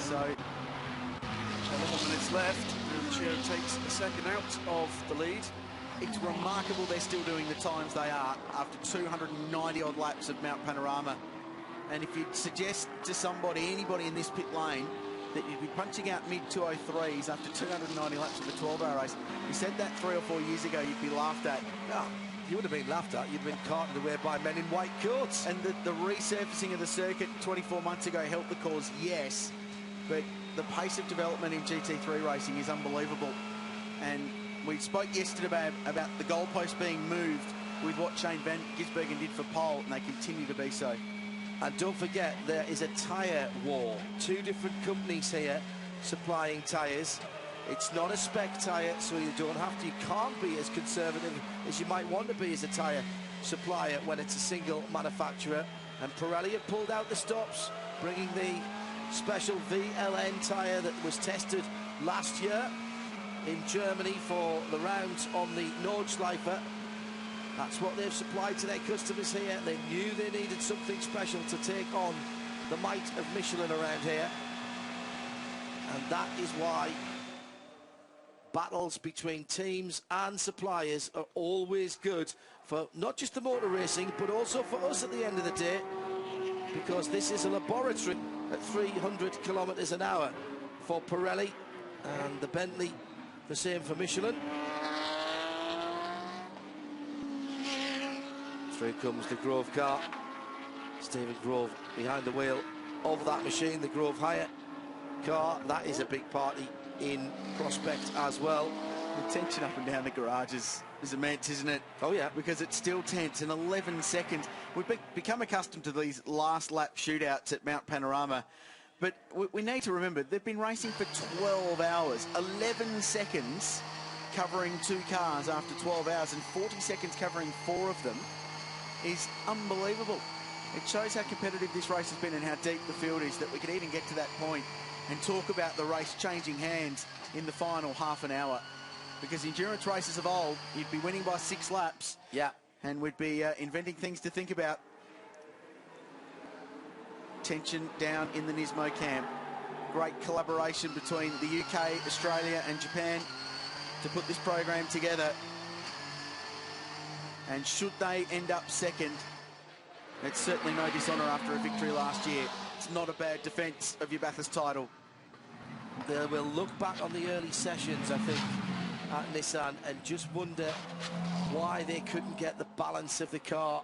So 11 minutes left, and Chio takes a second out of the lead. It's remarkable they're still doing the times they are after 290 odd laps of Mount Panorama. And if you suggest to somebody, anybody in this pit lane, that you'd be punching out mid-203s after 290 laps of a 12-hour race, you said that 3 or 4 years ago, you'd be laughed at. No, you would have been laughed at. You'd have been carted away by men in white coats. And the resurfacing of the circuit 24 months ago helped the cause, yes. But the pace of development in GT3 racing is unbelievable. And we spoke yesterday about the goalpost being moved with what Shane Van Gisbergen did for pole, and they continue to be so. And don't forget, there is a tyre war. 2 different companies here supplying tyres. It's not a spec tyre, so you can't be as conservative as you might want to be as a tyre supplier when it's a single manufacturer. And Pirelli have pulled out the stops, bringing the special VLN tyre that was tested last year in Germany for the rounds on the Nordschleife. That's what they've supplied to their customers here. They knew they needed something special to take on the might of Michelin around here. And that is why battles between teams and suppliers are always good for not just the motor racing, but also for us at the end of the day, because this is a laboratory at 300 kilometres an hour for Pirelli, and the Bentley the same for Michelin. Through comes the Grove car. Stephen Grove behind the wheel of that machine, the Grove Hire car. That is a big party in Prospect as well. The tension up and down the garage is immense, isn't it? Oh, yeah. Because it's still tense in 11 seconds. We've become accustomed to these last lap shootouts at Mount Panorama, but we need to remember they've been racing for 12 hours. 11 seconds covering 2 cars after 12 hours and 40 seconds covering 4 of them is unbelievable. It shows how competitive this race has been and how deep the field is, that we could even get to that point and talk about the race changing hands in the final half an hour. Because endurance races of old, you'd be winning by 6 laps. Yeah. And we'd be inventing things to think about. Tension down in the Nismo camp. Great collaboration between the UK, Australia and Japan to put this program together. And should they end up second, it's certainly no dishonour after a victory last year. It's not a bad defence of your Bathurst title. They will look back on the early sessions, I think, at Nissan and just wonder why they couldn't get the balance of the car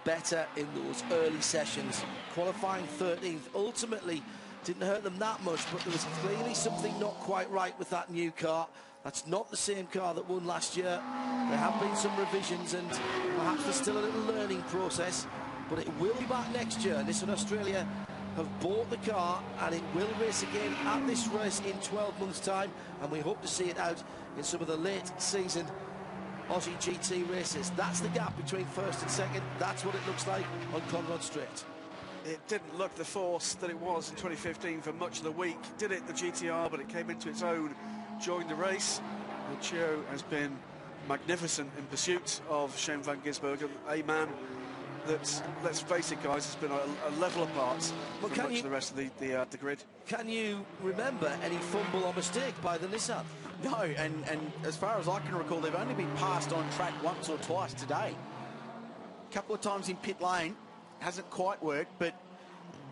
better in those early sessions. Qualifying 13th ultimately didn't hurt them that much, but there was clearly something not quite right with that new car. That's not the same car that won last year. There have been some revisions and perhaps there's still a little learning process, but it will be back next year. Nissan Australia have bought the car and it will race again at this race in 12 months' time, and we hope to see it out in some of the late season Aussie GT races. That's the gap between first and second. That's what it looks like on Conrod Straight. It didn't look the force that it was in 2015 for much of the week, did it, the GTR, but it came into its own during the race. Chio has been magnificent in pursuit of Shane Van Gisbergen, a man that, let's face it guys, has been a level apart from much of the rest of the grid. Can you remember any fumble or mistake by the Nissan? No, and as far as I can recall, they've only been passed on track once or twice today. A couple of times in pit lane, hasn't quite worked, but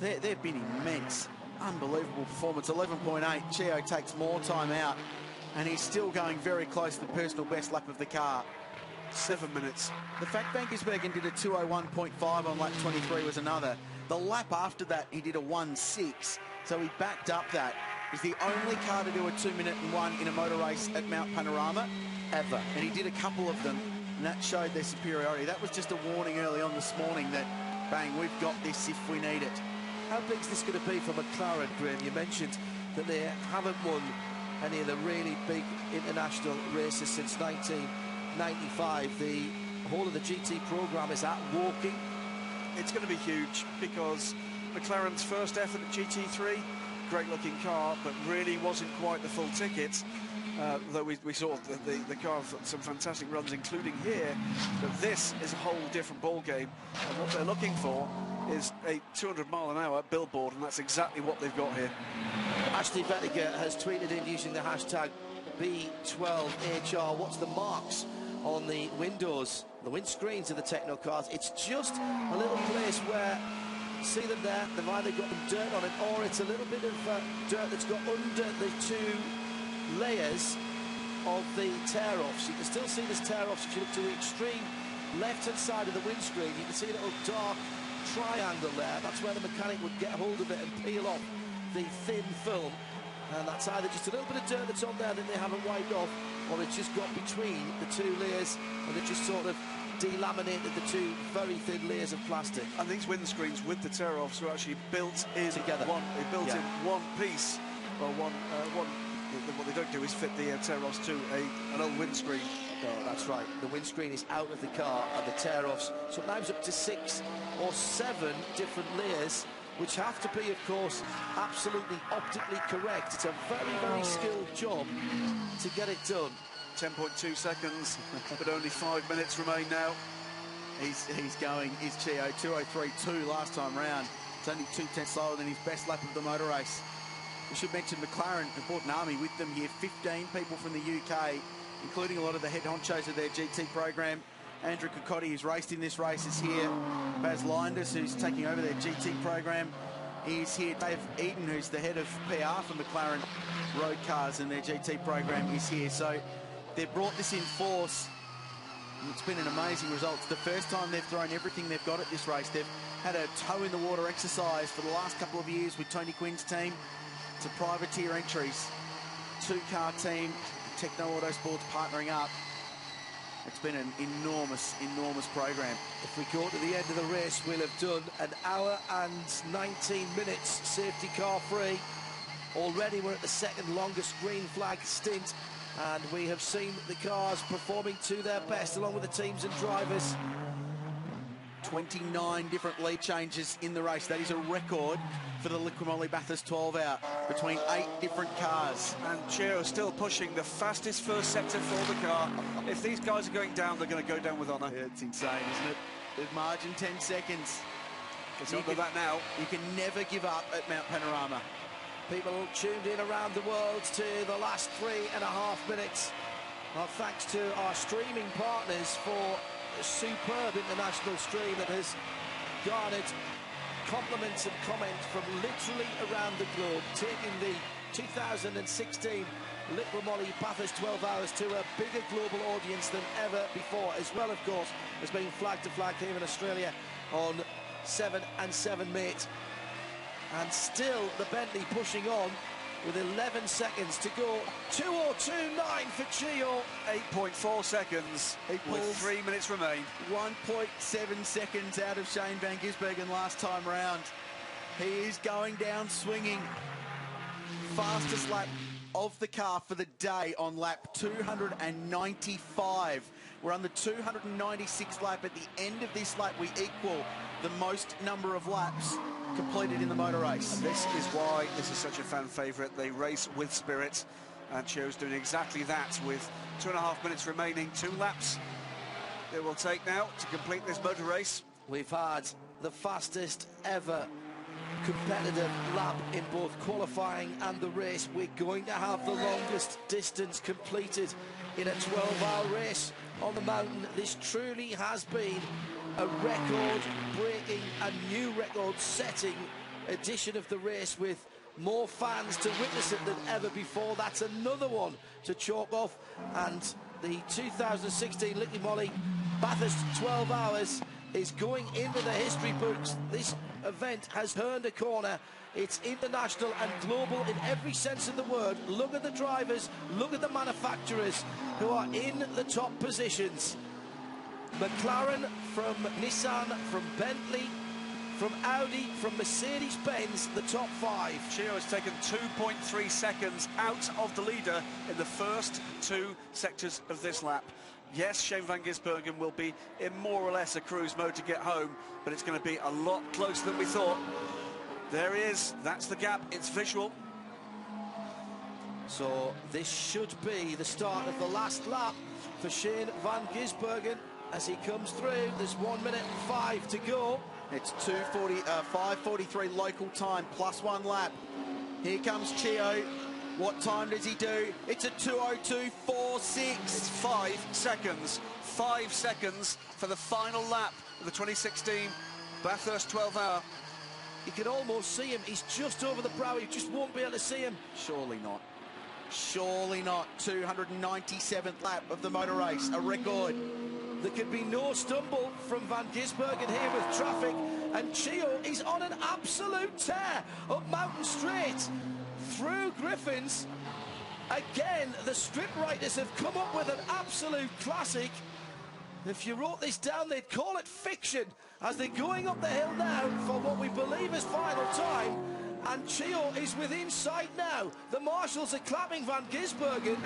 they've been immense. Unbelievable performance. 11.8. Chio takes more time out, and he's still going very close to the personal best lap of the car. 7 minutes. The fact Van Gisbergen did a 2:01.5 on lap 23 was another. The lap after that, he did a 1:06, so he backed up that. He's the only car to do a 2-minute and 1 in a motor race at Mount Panorama ever, and he did a couple of them, and that showed their superiority. That was just a warning early on this morning that, bang, we've got this if we need it. How big is this going to be for McLaren, Graham? You mentioned that they haven't won any of the really big international races since 1995. The whole of the GT programme is at Woking. It's going to be huge because McLaren's first effort at GT3, great looking car, but really wasn't quite the full ticket. Though we saw the car for some fantastic runs, including here. But this is a whole different ball game, and what they're looking for is a 200-mile-an-hour billboard, and that's exactly what they've got here. Ashley Vettiger has tweeted in using the hashtag B12HR. What's the marks on the windows, the windscreens of the Techno cars? It's just a little place where, see them there, they've either got some dirt on it, or it's a little bit of dirt that's got under the two layers of the tear-offs. You can still see this tear-offs if you look to the extreme left-hand side of the windscreen. You can see a little dark triangle there. That's where the mechanic would get hold of it and peel off the thin film, and that's either just a little bit of dirt that's on there that they haven't wiped off, or it's just got between the two layers and they've just sort of delaminated the two very thin layers of plastic. And these windscreens with the tear-offs are actually built in together. In one piece, or one. What they don't do is fit the tear-offs to an old windscreen. No, that's right. The windscreen is out of the car, and the tear-offs, sometimes up to 6 or 7 different layers, which have to be, of course, absolutely optically correct. It's a very, very skilled job to get it done. 10.2 seconds, but only 5 minutes remain now. He's going, is Chio, 2:03.2 last time round. It's only 2/10 slower than his best lap of the motor race. We should mention McLaren have brought an army with them here, 15 people from the UK, including a lot of the head honchos of their GT program. Andrew Cocotti, who's raced in this race, is here. Baz Linders, who's taking over their GT program, is here. Dave Eden, who's the head of PR for McLaren Road Cars and their GT program, is here. So they've brought this in force. It's been an amazing result. It's the first time they've thrown everything they've got at this race. They've had a toe-in-the-water exercise for the last couple of years with Tony Quinn's team. To privateer entries, 2-car team, Techno Autosports partnering up. It's been an enormous program. If we go to the end of the race, we'll have done an hour and 19 minutes safety car free. Already we're at the second longest green flag stint, and we have seen the cars performing to their best along with the teams and drivers. 29 different lead changes in the race. That is a record for the Liqui Bathurst 12-hour between 8 different cars. And Chio still pushing the fastest first sector for the car. If these guys are going down, they're going to go down with honour. Yeah, it's insane, isn't it? The margin 10 seconds. It's under that now. You can never give up at Mount Panorama. People tuned in around the world to the last 3.5 minutes. Well, thanks to our streaming partners for a superb international stream that has garnered compliments and comments from literally around the globe, taking the 2016 Liqui Bathurst 12 hours to a bigger global audience than ever before, as well, of course, as being flag to flag here in Australia on 7 and 7 mate. And still the Bentley pushing on with 11 seconds to go. 2:02.9 for Chio. 8.4 seconds with 3 minutes remain. 1.7 seconds out of Shane van Gisbergen last time round. He is going down swinging. Fastest lap of the car for the day on lap 295. We're on the 296th lap. At the end of this lap, we equal the most number of laps completed in the motor race. And this is why this is such a fan favourite. They race with spirit, and Chio's doing exactly that with 2.5 minutes remaining. 2 laps it will take now to complete this motor race. We've had the fastest ever competitive lap in both qualifying and the race. We're going to have the longest distance completed in a 12-hour race on the mountain. This truly has been a record-breaking, a new record-setting edition of the race, with more fans to witness it than ever before. That's another one to chalk off, and the 2016 Liqui Bathurst 12 hours is going into the history books. This event has turned a corner. It's international and global in every sense of the word. Look at the drivers, look at the manufacturers who are in the top positions. McLaren, from Nissan, from Bentley, from Audi, from Mercedes-Benz, the top 5. Chio has taken 2.3 seconds out of the leader in the first 2 sectors of this lap. Yes, Shane van Gisbergen will be in more or less a cruise mode to get home, but it's going to be a lot closer than we thought. There he is. That's the gap. It's visual. So this should be the start of the last lap for Shane van Gisbergen as he comes through. There's 1 minute and 5 to go. It's 5:43 local time, plus 1 lap. Here comes Chio. What time does he do? It's a 2:02.46. It's 5 seconds. 5 seconds for the final lap of the 2016 Bathurst 12 hour. You can almost see him. He's just over the brow. You just won't be able to see him. Surely not. Surely not. 297th lap of the motor race, a record. There could be no stumble from Van Gisbergen here with traffic, and Chio is on an absolute tear up Mountain Straight through Griffins. Again, the strip riders have come up with an absolute classic. If you wrote this down, they'd call it fiction, as they're going up the hill now for what we believe is final time. And Chio is within sight now. The marshals are clapping Van Gisbergen.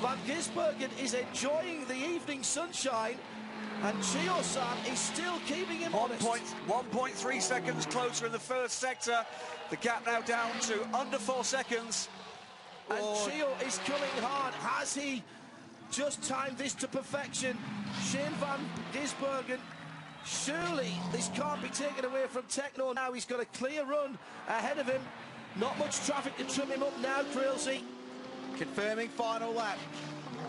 Van Gisbergen is enjoying the evening sunshine, and Chio-san is still keeping him honest. 1.3 seconds closer in the first sector. The gap now down to under 4 seconds. And Chio is coming hard. Has he just timed this to perfection? Shane Van Gisbergen, surely this can't be taken away from Techno now. He's got a clear run ahead of him. Not much traffic to trim him up now, Trailsy. Confirming final lap.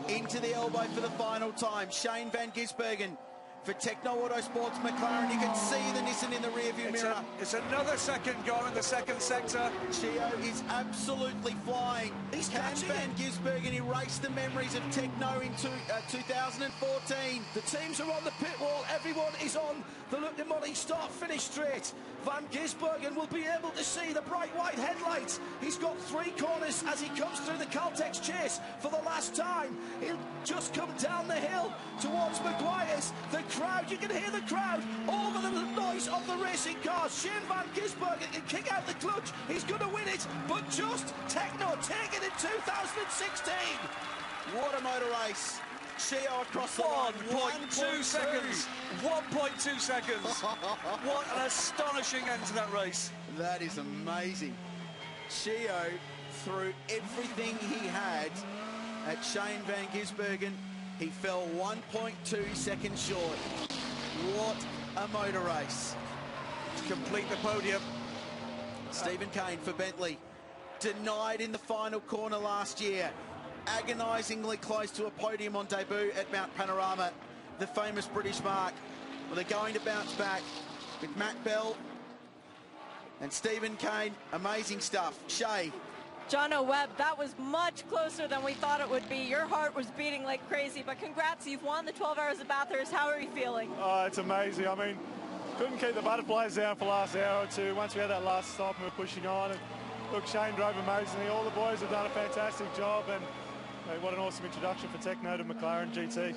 Into the elbow for the final time. Shane Van Gisbergen for Techno Autosports McLaren. You can see the Nissan in the rearview mirror. It's another second go in the second sector. Chio is absolutely flying. He's Can catching Van it. Gisbergen erase the memories of Techno in 2014? The teams are on the pit wall. Everyone is on the look at Molly start-finish straight. Van Gisbergen will be able to see the bright white headlights. He's got 3 corners as he comes through the Caltex chase for the last time. He'll just come down the hill towards Maguire's. The crowd, you can hear the crowd over the noise of the racing cars. Shane Van Gisbergen can kick out the clutch. He's going to win it, but just Techno take it in 2016. What a motor race. Chio across the line. 1.2 seconds. 1.2 seconds. What an astonishing end to that race. That is amazing. Chio threw everything he had at Shane Van Gisbergen. He fell 1.2 seconds short. What a motor race. To complete the podium. Stephen Kane for Bentley. Denied in the final corner last year. Agonisingly close to a podium on debut at Mount Panorama. The famous British mark. Well, they're going to bounce back with Matt Bell and Stephen Kane. Amazing stuff. Shay. Jono Webb, that was much closer than we thought it would be. Your heart was beating like crazy, but congrats, you've won the 12 Hours of Bathurst. How are you feeling? Oh, it's amazing. I mean, couldn't keep the butterflies down for the last hour or two. Once we had that last stop, we were pushing on. And look, Shane drove amazingly. All the boys have done a fantastic job, and what an awesome introduction for Techno to McLaren GT.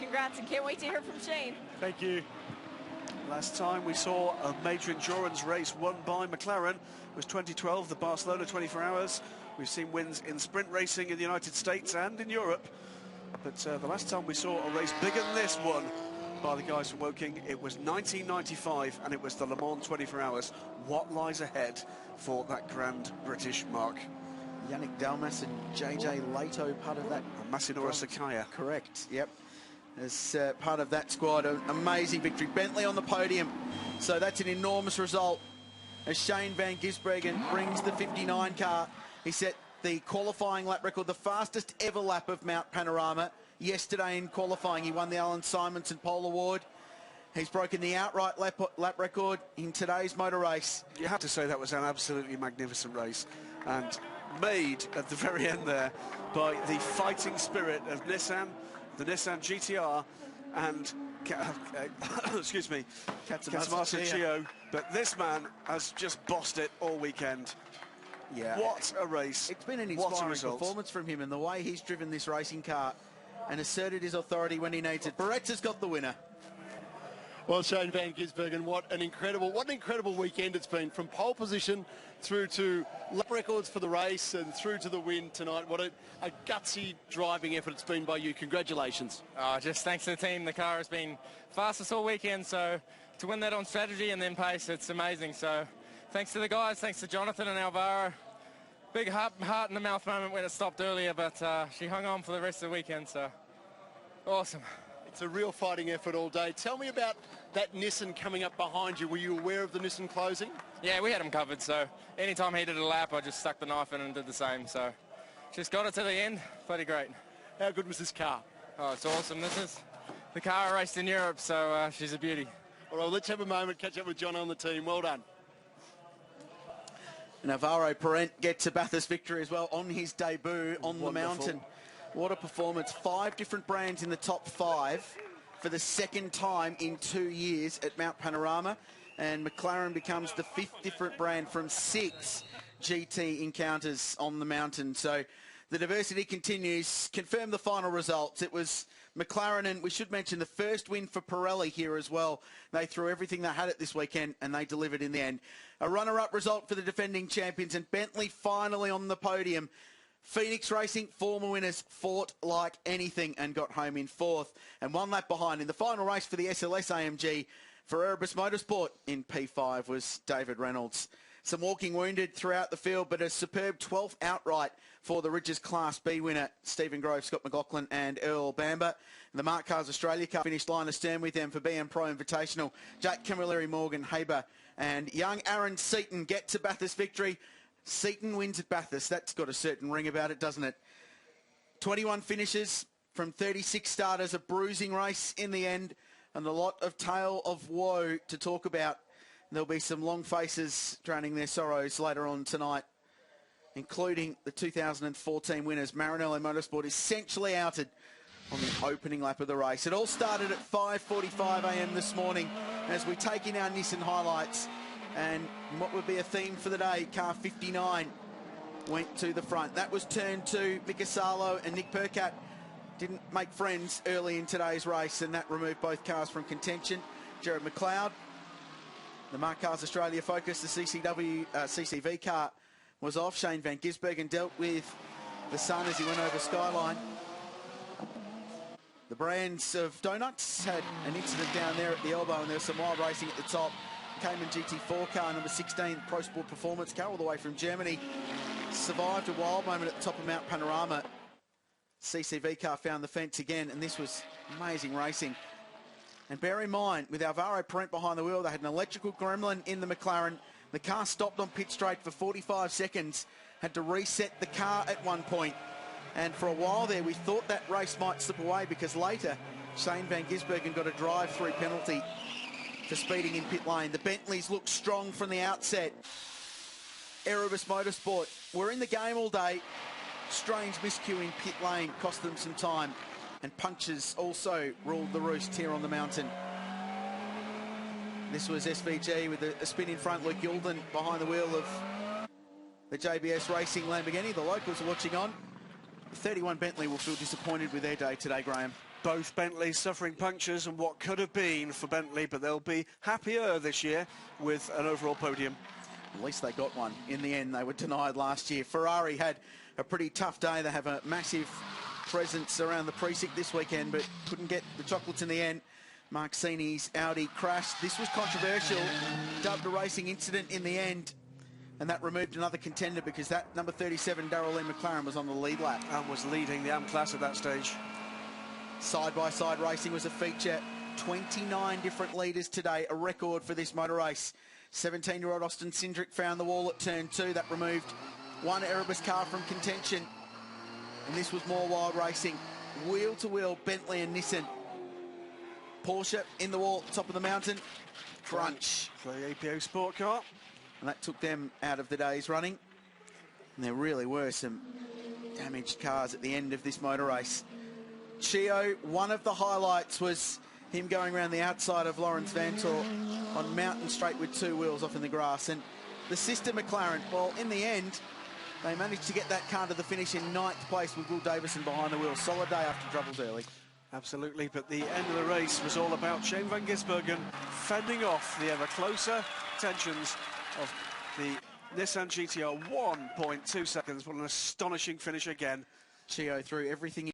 Congrats, and can't wait to hear from Shane. Thank you. Last time we saw a major endurance race won by McLaren was 2012, the Barcelona 24 Hours. We've seen wins in sprint racing in the United States and in Europe. But the last time we saw a race bigger than this one by the guys from Woking, it was 1995, and it was the Le Mans 24 Hours. What lies ahead for that grand British mark? Yannick Dalmas and JJ Lato part of that. Masinora Sakaya. Correct, yep. As part of that squad, an amazing victory. Bentley on the podium, so that's an enormous result. As Shane Van Gisbergen brings the 59 car. He set the qualifying lap record, the fastest ever lap of Mount Panorama. Yesterday in qualifying, he won the Alan Simonson Pole Award. He's broken the outright lap record in today's motor race. You have to say that was an absolutely magnificent race, and made at the very end there by the fighting spirit of Nissan, the Nissan GTR, and excuse me, Katsumasa Chio. But this man has just bossed it all weekend. Yeah, what a race. It's been an inspiring performance from him, and the way he's driven this racing car and asserted his authority when he needs it. Barretta's got the winner. Well, Shane Van Gisbergen, what an incredible weekend it's been, from pole position through to lap records for the race and through to the win tonight. What a gutsy driving effort it's been by you. Congratulations. Just thanks to the team. The car has been fastest all weekend, so to win that on strategy and then pace, it's amazing. So thanks to the guys, thanks to Jonathan and Alvaro. Big heart in the mouth moment when it stopped earlier, but she hung on for the rest of the weekend, so awesome. It's a real fighting effort all day. Tell me about that Nissan coming up behind you, were you aware of the Nissan closing? Yeah, we had him covered, so anytime he did a lap, I just stuck the knife in and did the same. So just got it to the end. Bloody great. How good was this car? Oh, it's awesome. This is the car I raced in Europe, so she's a beauty. All right, let's have a moment, catch up with John on the team. Well done. Navarro Parent gets a Bathurst victory as well on his debut on the mountain. What a performance. 5 different brands in the top 5 for the second time in 2 years at Mount Panorama. And McLaren becomes the 5th different brand from 6 GT encounters on the mountain. So the diversity continues. Confirm the final results. It was McLaren, and we should mention the first win for Pirelli here as well. They threw everything they had at this weekend, and they delivered in the end. A runner-up result for the defending champions, and Bentley finally on the podium. Phoenix Racing, former winners, fought like anything and got home in 4th. And 1 lap behind in the final race for the SLS AMG for Erebus Motorsport in P5 was David Reynolds. Some walking wounded throughout the field, but a superb 12th outright for the Ridges Class B winner, Stephen Grove, Scott McLaughlin and Earl Bamber. The Mark Cars Australia Cup finished line astern with them for BM Pro Invitational. Jake Camilleri, Morgan Haber and young Aaron Seaton get to Bathurst victory. Seaton wins at Bathurst. That's got a certain ring about it, doesn't it? 21 finishes from 36 starters, a bruising race in the end, and a lot of tale of woe to talk about. There'll be some long faces drowning their sorrows later on tonight, including the 2014 winners. Maranello Motorsport essentially outed on the opening lap of the race. It all started at 5:45 a.m. this morning as we take in our Nissan highlights. And what would be a theme for the day, car 59 went to the front. That was turn 2. Mick Asalo and Nick Percat didn't make friends early in today's race, and that removed both cars from contention. Jared McLeod, the Mark Cars Australia Focus, the CCV car was off. Shane van Gisbergen dealt with the sun as he went over Skyline. The brands of Donuts had an incident down there at the elbow, and there was some wild racing at the top. Cayman GT4 car, number 16, Pro Sport Performance car, all the way from Germany, survived a wild moment at the top of Mount Panorama. CCV car found the fence again, and this was amazing racing. And bear in mind, with Alvaro Parent behind the wheel, they had an electrical gremlin in the McLaren. The car stopped on pit straight for 45 seconds, had to reset the car at one point. And for a while there, we thought that race might slip away, because later, Shane van Gisbergen got a drive-through penalty for speeding in pit lane. The Bentleys looked strong from the outset. Erebus Motorsport were in the game all day. Strange miscue in pit lane cost them some time, and punctures also ruled the roost here on the mountain. This was SVG with a spin in front. Luke Yulden behind the wheel of the JBS Racing Lamborghini. The locals are watching on. The 31 Bentley will feel disappointed with their day today, Graham. Both Bentleys suffering punctures and what could have been for Bentley, but they'll be happier this year with an overall podium. At least they got one. In the end, they were denied last year. Ferrari had a pretty tough day. They have a massive presence around the precinct this weekend, but couldn't get the chocolates in the end. Mark Sini's Audi crashed. This was controversial, dubbed a racing incident in the end, and that removed another contender, because that number 37 Darrell Lee McLaren was on the lead lap. And was leading the AM class at that stage. Side-by-side racing was a feature. 29 different leaders today, a record for this motor race. 17-year-old Austin Cindric found the wall at turn 2. That removed one Erebus car from contention. And this was more wild racing. Wheel-to-wheel, Bentley and Nissan. Porsche in the wall, top of the mountain. Crunch. For the APO Sport car. And that took them out of the day's running. And there really were some damaged cars at the end of this motor race. Chio, one of the highlights was him going around the outside of Lawrence Vantor on Mountain Straight with 2 wheels off in the grass. And the sister McLaren, well, in the end, they managed to get that car to the finish in 9th place with Will Davison behind the wheel. Solid day after troubles early. Absolutely, but the end of the race was all about Shane van Gisbergen fending off the ever closer tensions of the Nissan GTR. 1.2 seconds. What an astonishing finish again. Chio threw everything